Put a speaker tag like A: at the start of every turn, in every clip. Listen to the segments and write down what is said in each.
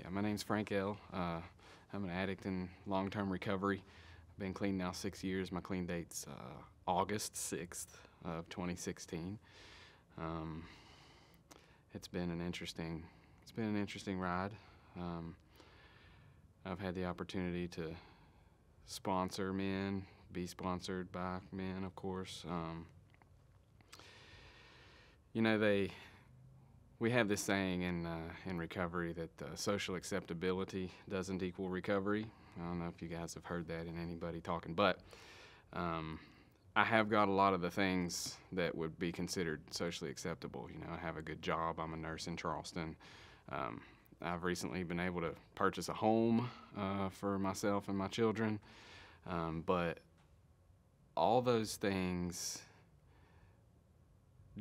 A: Yeah, my name's Frank L. I'm an addict in long-term recovery. I've been clean now 6 years. My clean date's August 6th of 2016. It's been an interesting ride. I've had the opportunity to sponsor men, be sponsored by men, of course. We have this saying in recovery that social acceptability doesn't equal recovery. I don't know if you guys have heard that in anybody talking, but I have got a lot of the things that would be considered socially acceptable. You know, I have a good job. I'm a nurse in Charleston. I've recently been able to purchase a home for myself and my children, but all those things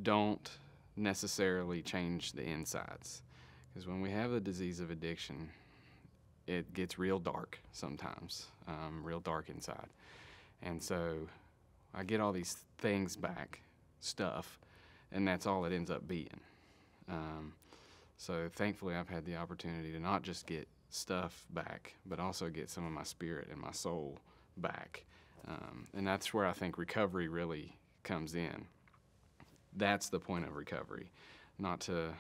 A: don't necessarily change the insides, because when we have the disease of addiction, it gets real dark sometimes, real dark inside. And so I get all these things back, stuff, and that's all it ends up being. So thankfully I've had the opportunity to not just get stuff back, but also get some of my spirit and my soul back. And that's where I think recovery really comes in. That's the point of recovery, not to,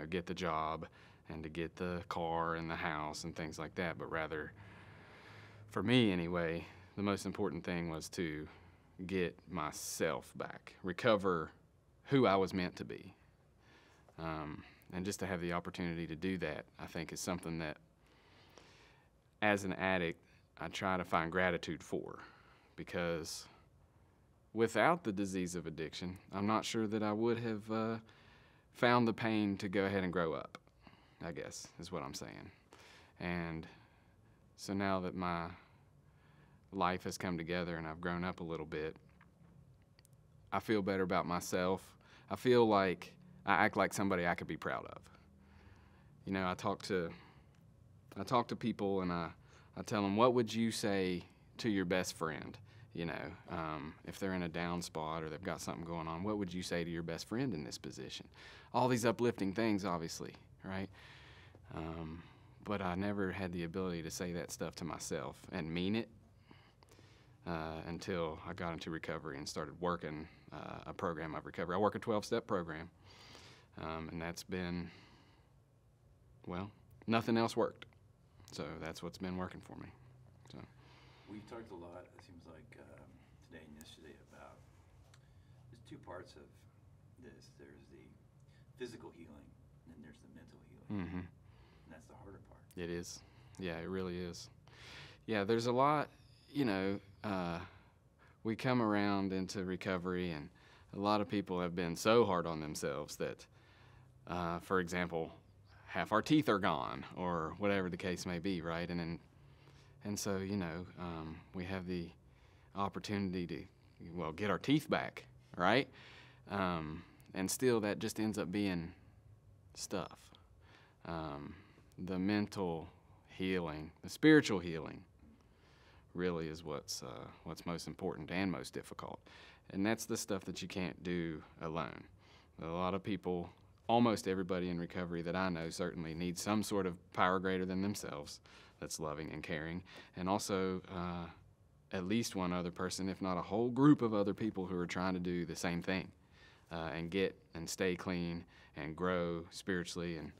A: get the job and to get the car and the house and things like that, but rather, for me anyway, the most important thing was to get myself back, recover who I was meant to be. And just to have the opportunity to do that, I think is something that, as an addict, I try to find gratitude for, because without the disease of addiction, I'm not sure that I would have found the pain to go ahead and grow up, I guess, is what I'm saying. And so now that my life has come together and I've grown up a little bit, I feel better about myself. I feel like I act like somebody I could be proud of. I talk to people and I tell them, what would you say to your best friend? If they're in a down spot or they've got something going on, what would you say to your best friend in this position? All these uplifting things, obviously, right? But I never had the ability to say that stuff to myself and mean it until I got into recovery and started working a program of recovery. I work a 12-step program, and that's been, nothing else worked. So that's what's been working for me. So.
B: We've talked a lot, it seems like, today and yesterday about, there's two parts of this. There's the physical healing, and then there's the mental healing.
A: Mm-hmm.
B: And that's the harder part.
A: It is. Yeah, it really is. Yeah, there's a lot, we come around into recovery, and a lot of people have been so hard on themselves that, for example, half our teeth are gone, or whatever the case may be, right? And so, we have the opportunity to, get our teeth back, right? And still that just ends up being stuff. The mental healing, the spiritual healing, really is what's most important and most difficult. And that's the stuff that you can't do alone. A lot of people, almost everybody in recovery that I know certainly needs some sort of power greater than themselves that's loving and caring, and also at least one other person, if not a whole group of other people who are trying to do the same thing and get and stay clean and grow spiritually and,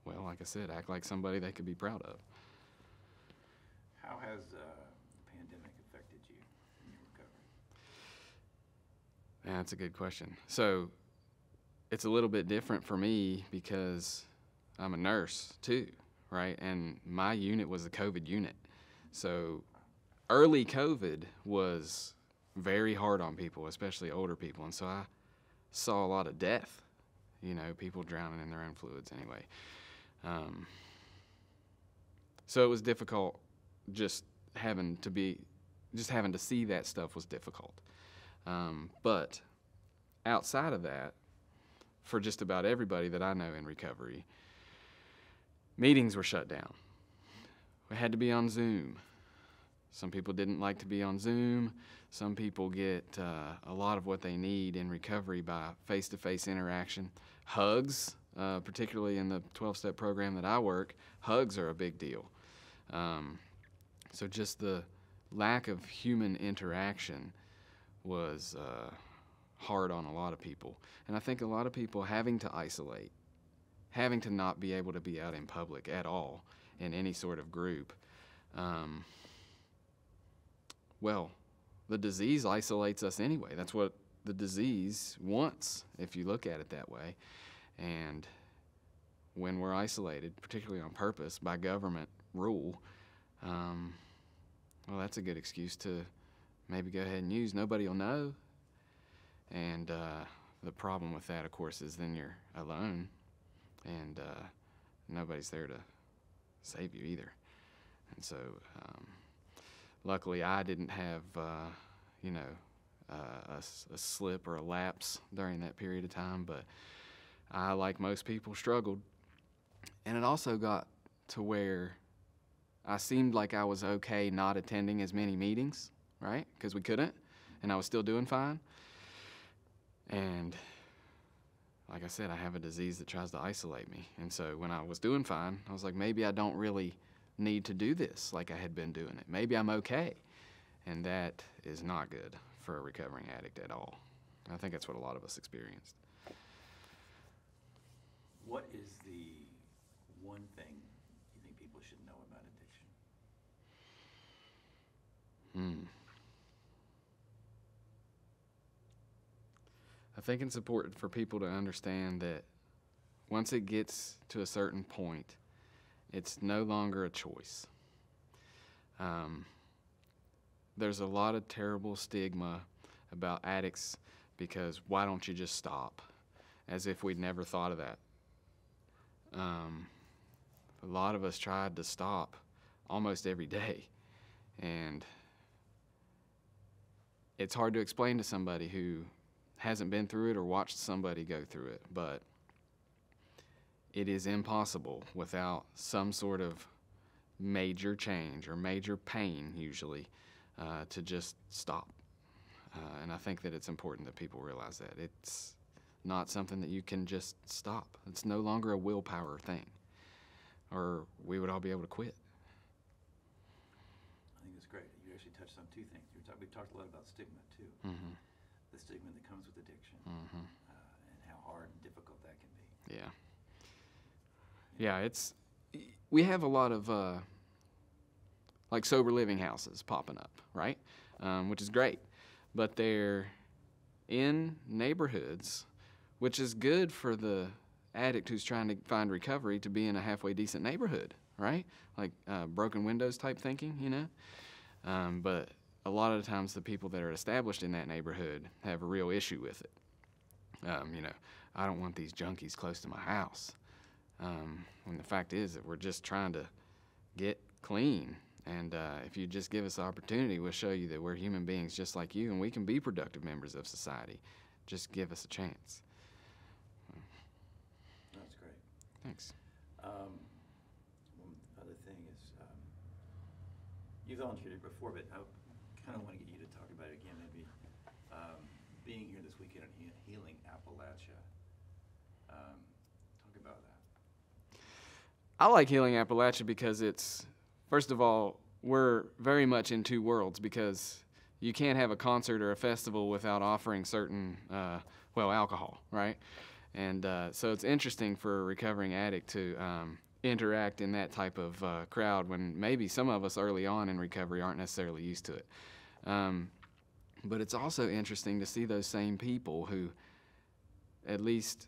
A: like I said, act like somebody they could be proud of.
B: How has the pandemic affected you in your recovery?
A: Yeah, that's a good question. So it's a little bit different for me because I'm a nurse too, right? And my unit was a COVID unit. So early COVID was very hard on people, especially older people. And so I saw a lot of death, people drowning in their own fluids anyway. So it was difficult just having to see that stuff was difficult. But outside of that, for just about everybody that I know in recovery, meetings were shut down. We had to be on Zoom. Some people didn't like to be on Zoom. Some people get a lot of what they need in recovery by face-to-face interaction. Hugs particularly in the 12-step program that I work, hugs are a big deal. So just the lack of human interaction was hard on a lot of people. And I think a lot of people having to isolate, having to not be able to be out in public at all in any sort of group. Well, the disease isolates us anyway. That's what the disease wants, if you look at it that way. And when we're isolated, particularly on purpose, by government rule, well, that's a good excuse to maybe go ahead and use. Nobody will know. And the problem with that, of course, is then you're alone, and nobody's there to save you either. And so luckily I didn't have, a slip or a lapse during that period of time, but I, like most people, struggled. And it also got to where I seemed like I was okay not attending as many meetings, right? Because we couldn't, and I was still doing fine. And like I said, I have a disease that tries to isolate me. And so when I was doing fine, I was like, maybe I don't really need to do this like I had been doing it. Maybe I'm okay. And that is not good for a recovering addict at all. I think that's what a lot of us experienced.
B: What is the one thing you think people should know about addiction?
A: I think it's important for people to understand that once it gets to a certain point, it's no longer a choice. There's a lot of terrible stigma about addicts because why don't you just stop? As if we'd never thought of that. A lot of us tried to stop almost every day, and it's hard to explain to somebody who hasn't been through it or watched somebody go through it, but it is impossible without some sort of major change or major pain, usually, to just stop. And I think that it's important that people realize that. It's not something that you can just stop. It's no longer a willpower thing, or we would all be able to quit.
B: I think that's great. You actually touched on two things. We've talked a lot about stigma, too.
A: Mm-hmm.
B: The stigma that comes with addiction,
A: Mm-hmm.
B: And how hard and difficult that can be.
A: Yeah. Yeah, we have a lot of like sober living houses popping up, right? Which is great, but they're in neighborhoods, which is good for the addict who's trying to find recovery to be in a halfway decent neighborhood, right? Like broken windows type thinking, you know? But a lot of the times the people that are established in that neighborhood have a real issue with it. I don't want these junkies close to my house. When the fact is that we're just trying to get clean. And if you just give us the opportunity, we'll show you that we're human beings just like you, and we can be productive members of society. Just give us a chance.
B: That's great.
A: Thanks.
B: One other thing is, you volunteered before, but I kind of want to get you to talk about it again, maybe. Being here this weekend at Healing Appalachia. Talk about that.
A: I like Healing Appalachia because it's, first of all, we're very much in two worlds, because you can't have a concert or a festival without offering certain, alcohol, right? And so it's interesting for a recovering addict to interact in that type of crowd when maybe some of us early on in recovery aren't necessarily used to it. But it's also interesting to see those same people who, at least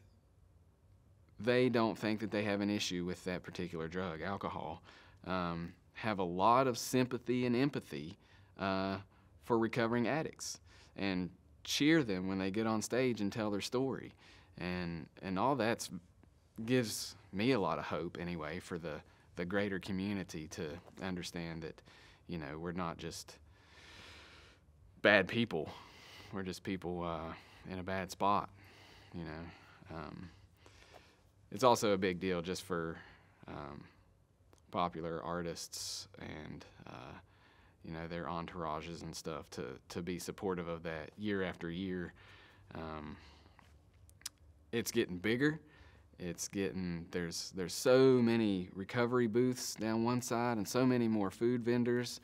A: they don't think that they have an issue with that particular drug, alcohol, have a lot of sympathy and empathy for recovering addicts, and cheer them when they get on stage and tell their story. And all that gives me a lot of hope anyway for the greater community to understand that, we're not just bad people. We're just people in a bad spot, It's also a big deal just for popular artists and their entourages and stuff to be supportive of that year after year. It's getting bigger, It's getting, there's so many recovery booths down one side and so many more food vendors.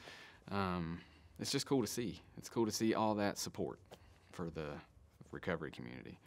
A: It's just cool to see. It's cool to see all that support for the recovery community.